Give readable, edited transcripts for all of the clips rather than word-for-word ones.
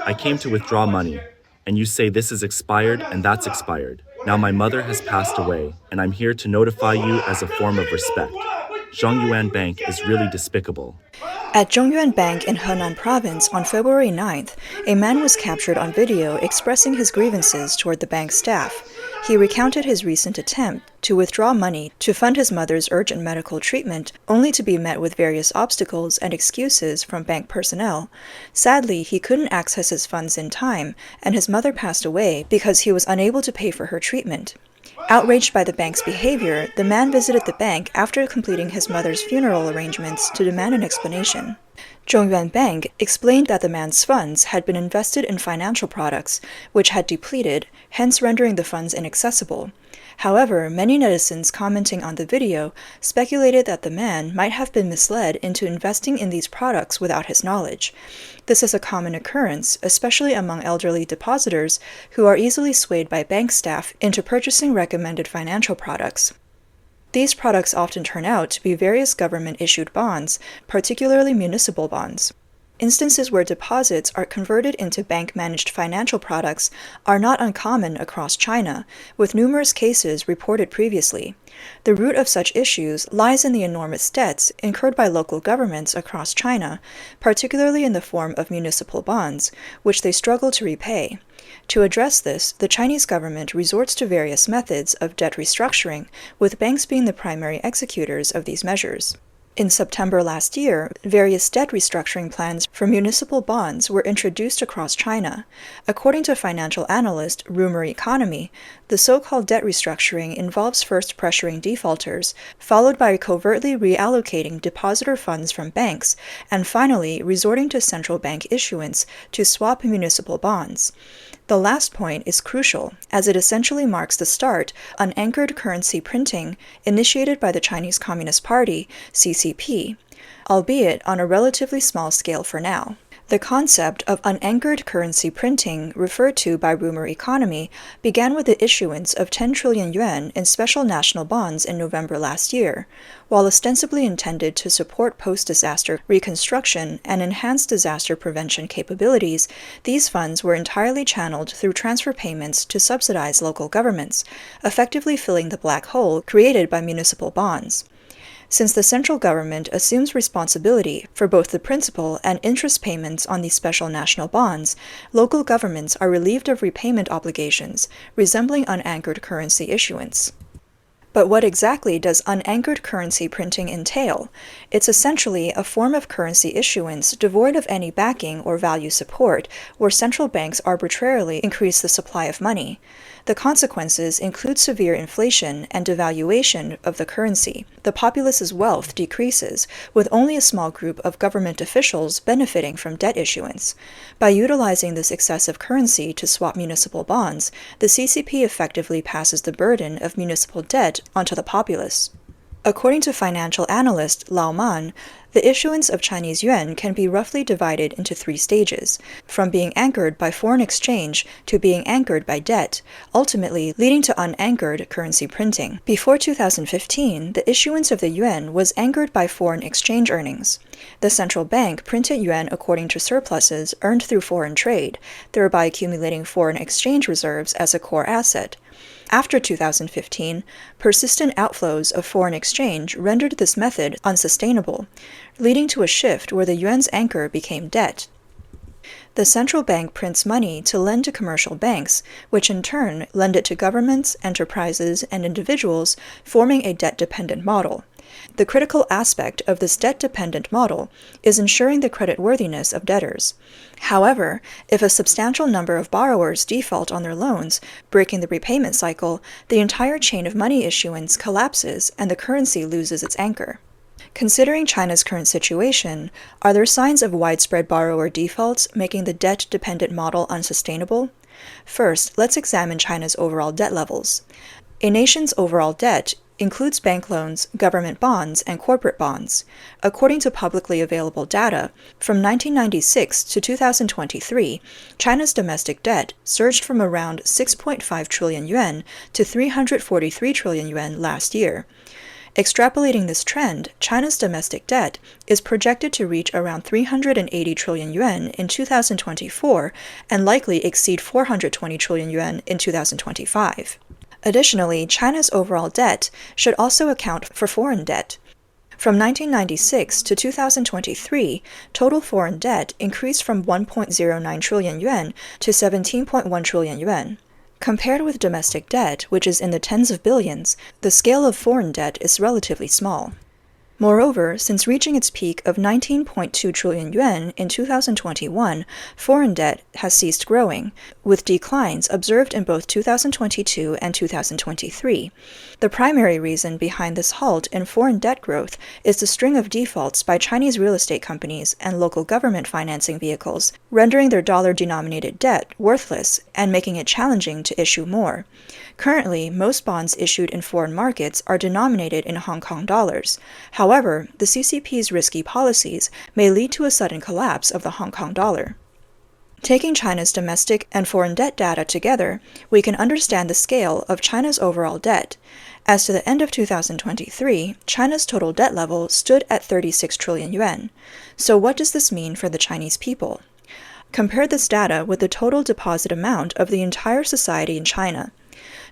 I came to withdraw money, and you say this is expired and that's expired. Now my mother has passed away, and I'm here to notify you as a form of respect. Zhongyuan Bank is really despicable. At Zhongyuan Bank in Henan Province on February 9th, a man was captured on video expressing his grievances toward the bank staff. He recounted his recent attempt to withdraw money to fund his mother's urgent medical treatment, only to be met with various obstacles and excuses from bank personnel. Sadly, he couldn't access his funds in time, and his mother passed away because he was unable to pay for her treatment. Outraged by the bank's behavior, the man visited the bank after completing his mother's funeral arrangements to demand an explanation. Zhongyuan Bank explained that the man's funds had been invested in financial products, which had depleted, hence rendering the funds inaccessible. However, many netizens commenting on the video speculated that the man might have been misled into investing in these products without his knowledge. This is a common occurrence, especially among elderly depositors who are easily swayed by bank staff into purchasing recommended financial products. These products often turn out to be various government-issued bonds, particularly municipal bonds. Instances where deposits are converted into bank-managed financial products are not uncommon across China, with numerous cases reported previously. The root of such issues lies in the enormous debts incurred by local governments across China, particularly in the form of municipal bonds, which they struggle to repay. To address this, the Chinese government resorts to various methods of debt restructuring, with banks being the primary executors of these measures. In September last year, various debt restructuring plans for municipal bonds were introduced across China. According to financial analyst Rumor Economy, the so-called debt restructuring involves first pressuring defaulters, followed by covertly reallocating depositor funds from banks, and finally resorting to central bank issuance to swap municipal bonds. The last point is crucial, as it essentially marks the start of unanchored currency printing initiated by the Chinese Communist Party, CCP, albeit on a relatively small scale for now. The concept of unanchored currency printing, referred to by Rumor Economy, began with the issuance of 10 trillion yuan in special national bonds in November last year. While ostensibly intended to support post-disaster reconstruction and enhance disaster prevention capabilities, these funds were entirely channeled through transfer payments to subsidize local governments, effectively filling the black hole created by municipal bonds. Since the central government assumes responsibility for both the principal and interest payments on these special national bonds, local governments are relieved of repayment obligations, resembling unanchored currency issuance. But what exactly does unanchored currency printing entail? It's essentially a form of currency issuance devoid of any backing or value support, where central banks arbitrarily increase the supply of money. The consequences include severe inflation and devaluation of the currency. The populace's wealth decreases, with only a small group of government officials benefiting from debt issuance. By utilizing this excessive currency to swap municipal bonds, the CCP effectively passes the burden of municipal debt onto the populace. According to financial analyst Lao Man, the issuance of Chinese yuan can be roughly divided into 3 stages, from being anchored by foreign exchange to being anchored by debt, ultimately leading to unanchored currency printing. Before 2015, the issuance of the yuan was anchored by foreign exchange earnings. The central bank printed yuan according to surpluses earned through foreign trade, thereby accumulating foreign exchange reserves as a core asset. After 2015, persistent outflows of foreign exchange rendered this method unsustainable, leading to a shift where the yuan's anchor became debt. The central bank prints money to lend to commercial banks, which in turn lend it to governments, enterprises, and individuals, forming a debt-dependent model. The critical aspect of this debt-dependent model is ensuring the creditworthiness of debtors. However, if a substantial number of borrowers default on their loans, breaking the repayment cycle, the entire chain of money issuance collapses and the currency loses its anchor. Considering China's current situation, are there signs of widespread borrower defaults making the debt-dependent model unsustainable? First, let's examine China's overall debt levels. A nation's overall debt includes bank loans, government bonds, and corporate bonds. According to publicly available data, from 1996 to 2023, China's domestic debt surged from around 6.5 trillion yuan to 343 trillion yuan last year. Extrapolating this trend, China's domestic debt is projected to reach around 380 trillion yuan in 2024 and likely exceed 420 trillion yuan in 2025. Additionally, China's overall debt should also account for foreign debt. From 1996 to 2023, total foreign debt increased from 1.09 trillion yuan to 17.1 trillion yuan. Compared with domestic debt, which is in the tens of billions, the scale of foreign debt is relatively small. Moreover, since reaching its peak of 19.2 trillion yuan in 2021, foreign debt has ceased growing, with declines observed in both 2022 and 2023. The primary reason behind this halt in foreign debt growth is the string of defaults by Chinese real estate companies and local government financing vehicles, rendering their dollar-denominated debt worthless and making it challenging to issue more. Currently, most bonds issued in foreign markets are denominated in Hong Kong dollars. However, the CCP's risky policies may lead to a sudden collapse of the Hong Kong dollar. Taking China's domestic and foreign debt data together, we can understand the scale of China's overall debt. As to the end of 2023, China's total debt level stood at 36 trillion yuan. So what does this mean for the Chinese people? Compare this data with the total deposit amount of the entire society in China.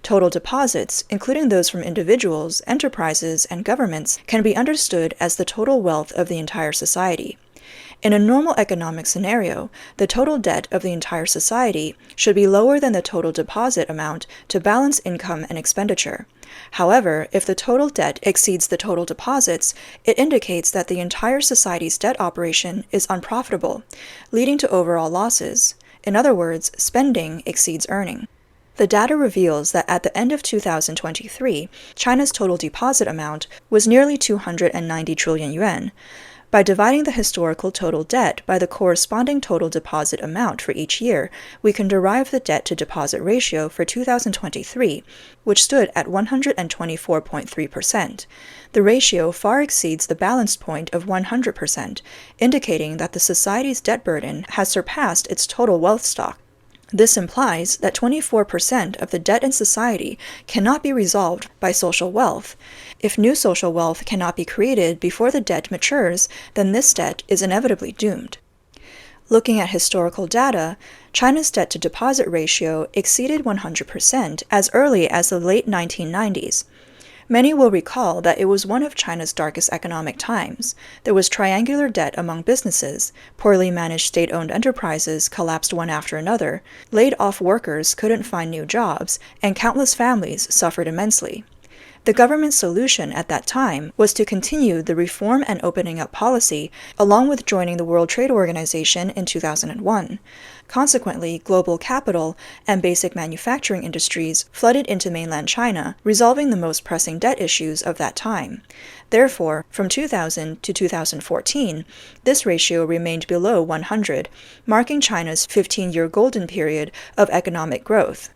Total deposits, including those from individuals, enterprises, and governments, can be understood as the total wealth of the entire society. In a normal economic scenario, the total debt of the entire society should be lower than the total deposit amount to balance income and expenditure. However, if the total debt exceeds the total deposits, it indicates that the entire society's debt operation is unprofitable, leading to overall losses. In other words, spending exceeds earning. The data reveals that at the end of 2023, China's total deposit amount was nearly 290 trillion yuan. By dividing the historical total debt by the corresponding total deposit amount for each year, we can derive the debt-to-deposit ratio for 2023, which stood at 124.3%. The ratio far exceeds the balanced point of 100%, indicating that the society's debt burden has surpassed its total wealth stock. This implies that 24% of the debt in society cannot be resolved by social wealth. If new social wealth cannot be created before the debt matures, then this debt is inevitably doomed. Looking at historical data, China's debt-to-deposit ratio exceeded 100% as early as the late 1990s. Many will recall that it was one of China's darkest economic times. There was triangular debt among businesses, poorly managed state-owned enterprises collapsed one after another, laid-off workers couldn't find new jobs, and countless families suffered immensely. The government's solution at that time was to continue the reform and opening up policy, along with joining the World Trade Organization in 2001. Consequently, global capital and basic manufacturing industries flooded into mainland China, resolving the most pressing debt issues of that time. Therefore, from 2000 to 2014, this ratio remained below 100, marking China's 15-year golden period of economic growth.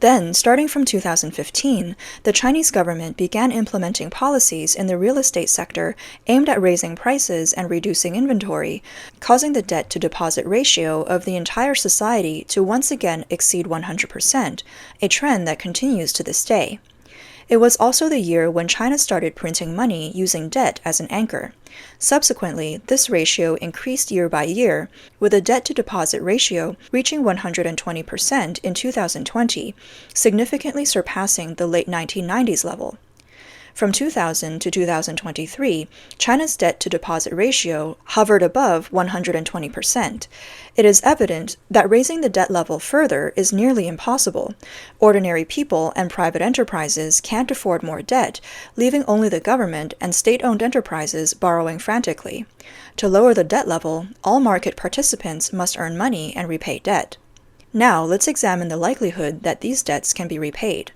Then, starting from 2015, the Chinese government began implementing policies in the real estate sector aimed at raising prices and reducing inventory, causing the debt-to-deposit ratio of the entire society to once again exceed 100%, a trend that continues to this day. It was also the year when China started printing money using debt as an anchor. Subsequently, this ratio increased year by year, with a debt-to-deposit ratio reaching 120% in 2020, significantly surpassing the late 1990s level. From 2000 to 2023, China's debt-to-deposit ratio hovered above 120%. It is evident that raising the debt level further is nearly impossible. Ordinary people and private enterprises can't afford more debt, leaving only the government and state-owned enterprises borrowing frantically. To lower the debt level, all market participants must earn money and repay debt. Now, let's examine the likelihood that these debts can be repaid.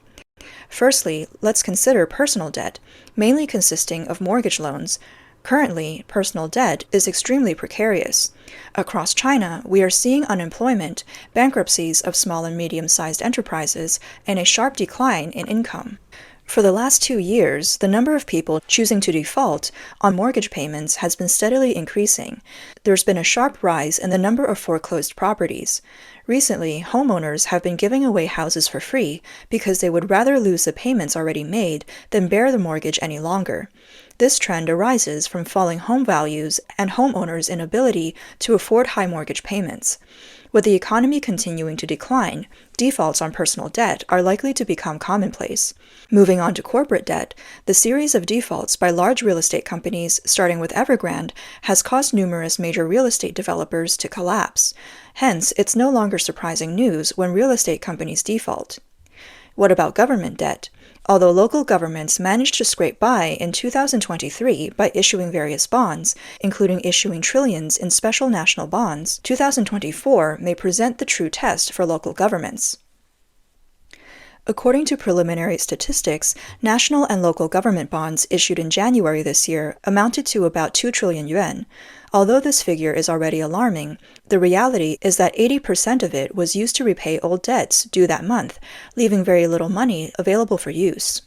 Firstly, let's consider personal debt, mainly consisting of mortgage loans. Currently, personal debt is extremely precarious. Across China, we are seeing unemployment, bankruptcies of small and medium-sized enterprises, and a sharp decline in income. For the last 2 years, the number of people choosing to default on mortgage payments has been steadily increasing. There's been a sharp rise in the number of foreclosed properties. Recently, homeowners have been giving away houses for free because they would rather lose the payments already made than bear the mortgage any longer. This trend arises from falling home values and homeowners' inability to afford high mortgage payments. With the economy continuing to decline, defaults on personal debt are likely to become commonplace. Moving on to corporate debt, the series of defaults by large real estate companies, starting with Evergrande, has caused numerous major real estate developers to collapse. Hence, it's no longer surprising news when real estate companies default. What about government debt? Although local governments managed to scrape by in 2023 by issuing various bonds, including issuing trillions in special national bonds, 2024 may present the true test for local governments. According to preliminary statistics, national and local government bonds issued in January this year amounted to about 2 trillion yuan. Although this figure is already alarming, the reality is that 80% of it was used to repay old debts due that month, leaving very little money available for use.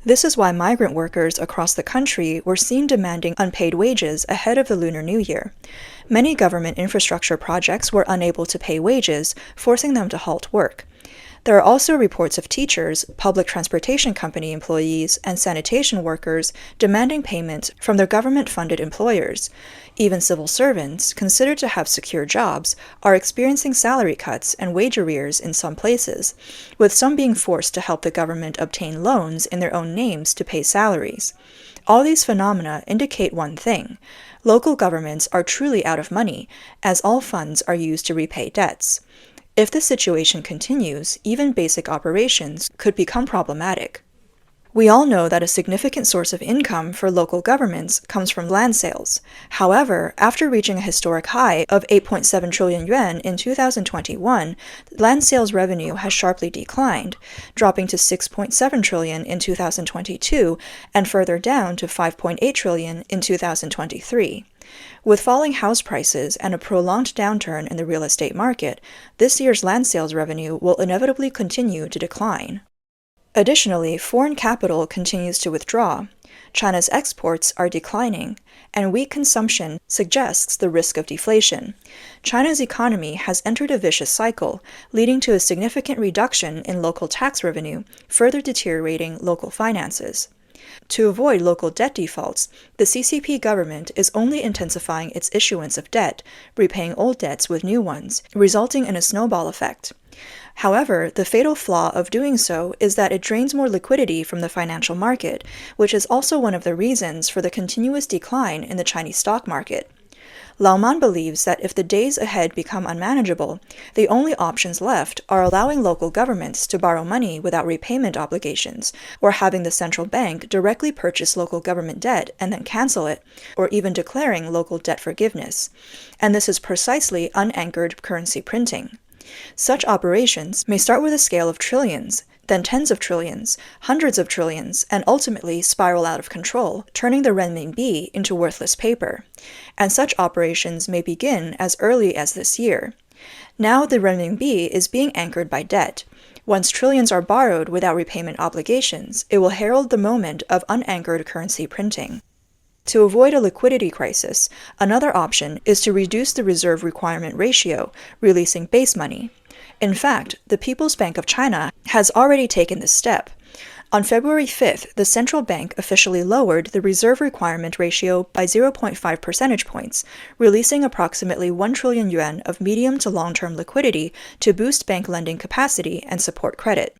This is why migrant workers across the country were seen demanding unpaid wages ahead of the Lunar New Year. Many government infrastructure projects were unable to pay wages, forcing them to halt work. There are also reports of teachers, public transportation company employees, and sanitation workers demanding payment from their government-funded employers. Even civil servants, considered to have secure jobs, are experiencing salary cuts and wage arrears in some places, with some being forced to help the government obtain loans in their own names to pay salaries. All these phenomena indicate one thing: local governments are truly out of money, as all funds are used to repay debts. If the situation continues, even basic operations could become problematic. We all know that a significant source of income for local governments comes from land sales. However, after reaching a historic high of 8.7 trillion yuan in 2021, land sales revenue has sharply declined, dropping to 6.7 trillion in 2022 and further down to 5.8 trillion in 2023. With falling house prices and a prolonged downturn in the real estate market, this year's land sales revenue will inevitably continue to decline. Additionally, foreign capital continues to withdraw. China's exports are declining, and weak consumption suggests the risk of deflation. China's economy has entered a vicious cycle, leading to a significant reduction in local tax revenue, further deteriorating local finances. To avoid local debt defaults, the CCP government is only intensifying its issuance of debt, repaying old debts with new ones, resulting in a snowball effect. However, the fatal flaw of doing so is that it drains more liquidity from the financial market, which is also one of the reasons for the continuous decline in the Chinese stock market. Lauman believes that if the days ahead become unmanageable, the only options left are allowing local governments to borrow money without repayment obligations, or having the central bank directly purchase local government debt and then cancel it, or even declaring local debt forgiveness. And this is precisely unanchored currency printing. Such operations may start with a scale of trillions, then tens of trillions, hundreds of trillions, and ultimately spiral out of control, turning the renminbi into worthless paper. And such operations may begin as early as this year. Now the renminbi is being anchored by debt. Once trillions are borrowed without repayment obligations, it will herald the moment of unanchored currency printing. To avoid a liquidity crisis, another option is to reduce the reserve requirement ratio, releasing base money. In fact, the People's Bank of China has already taken this step. On February 5th, the central bank officially lowered the reserve requirement ratio by 0.5 percentage points, releasing approximately 1 trillion yuan of medium to long-term liquidity to boost bank lending capacity and support credit.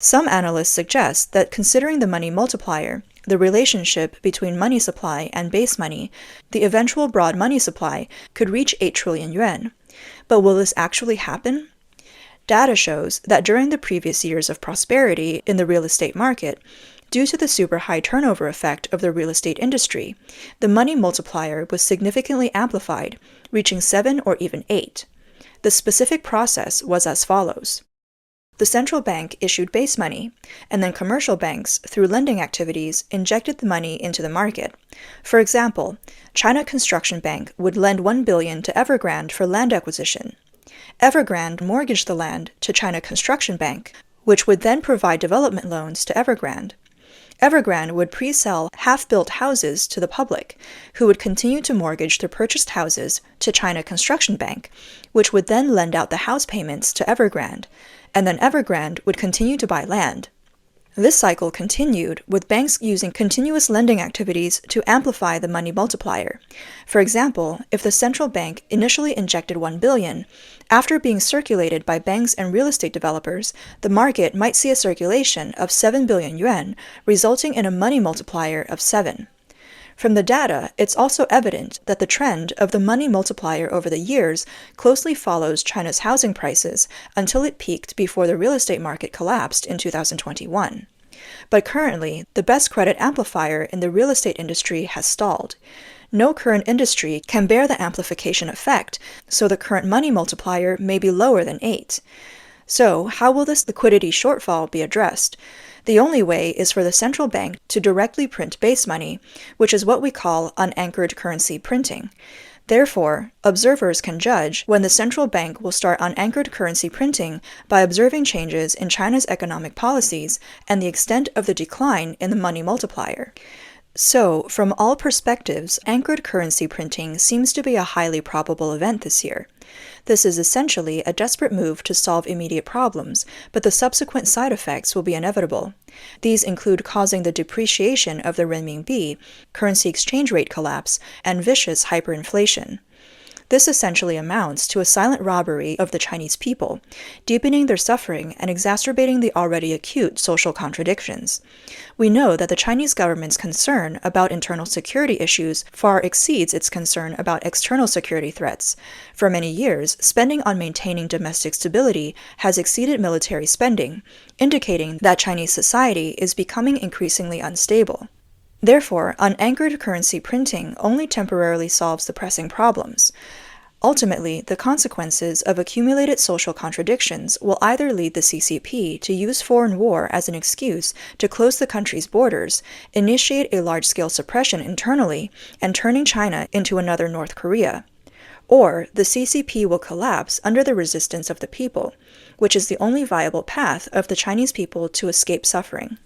Some analysts suggest that considering the money multiplier, the relationship between money supply and base money, the eventual broad money supply could reach 8 trillion yuan. But will this actually happen? Data shows that during the previous years of prosperity in the real estate market, due to the super high turnover effect of the real estate industry, the money multiplier was significantly amplified, reaching 7 or even 8. The specific process was as follows. The central bank issued base money, and then commercial banks, through lending activities, injected the money into the market. For example, China Construction Bank would lend 1 billion to Evergrande for land acquisition. Evergrande mortgaged the land to China Construction Bank, which would then provide development loans to Evergrande. Evergrande would pre-sell half-built houses to the public, who would continue to mortgage their purchased houses to China Construction Bank, which would then lend out the house payments to Evergrande, and then Evergrande would continue to buy land. This cycle continued, with banks using continuous lending activities to amplify the money multiplier. For example, if the central bank initially injected 1 billion, after being circulated by banks and real estate developers, the market might see a circulation of 7 billion yuan, resulting in a money multiplier of 7. From the data, it's also evident that the trend of the money multiplier over the years closely follows China's housing prices until it peaked before the real estate market collapsed in 2021. But currently, the best credit amplifier in the real estate industry has stalled. No current industry can bear the amplification effect, so the current money multiplier may be lower than 8. So, how will this liquidity shortfall be addressed? The only way is for the central bank to directly print base money, which is what we call unanchored currency printing. Therefore, observers can judge when the central bank will start unanchored currency printing by observing changes in China's economic policies and the extent of the decline in the money multiplier. So, from all perspectives, anchored currency printing seems to be a highly probable event this year. This is essentially a desperate move to solve immediate problems, but the subsequent side effects will be inevitable. These include causing the depreciation of the renminbi, currency exchange rate collapse, and vicious hyperinflation. This essentially amounts to a silent robbery of the Chinese people, deepening their suffering and exacerbating the already acute social contradictions. We know that the Chinese government's concern about internal security issues far exceeds its concern about external security threats. For many years, spending on maintaining domestic stability has exceeded military spending, indicating that Chinese society is becoming increasingly unstable. Therefore, unanchored currency printing only temporarily solves the pressing problems. Ultimately, the consequences of accumulated social contradictions will either lead the CCP to use foreign war as an excuse to close the country's borders, initiate a large-scale suppression internally, and turning China into another North Korea. Or the CCP will collapse under the resistance of the people, which is the only viable path of the Chinese people to escape suffering.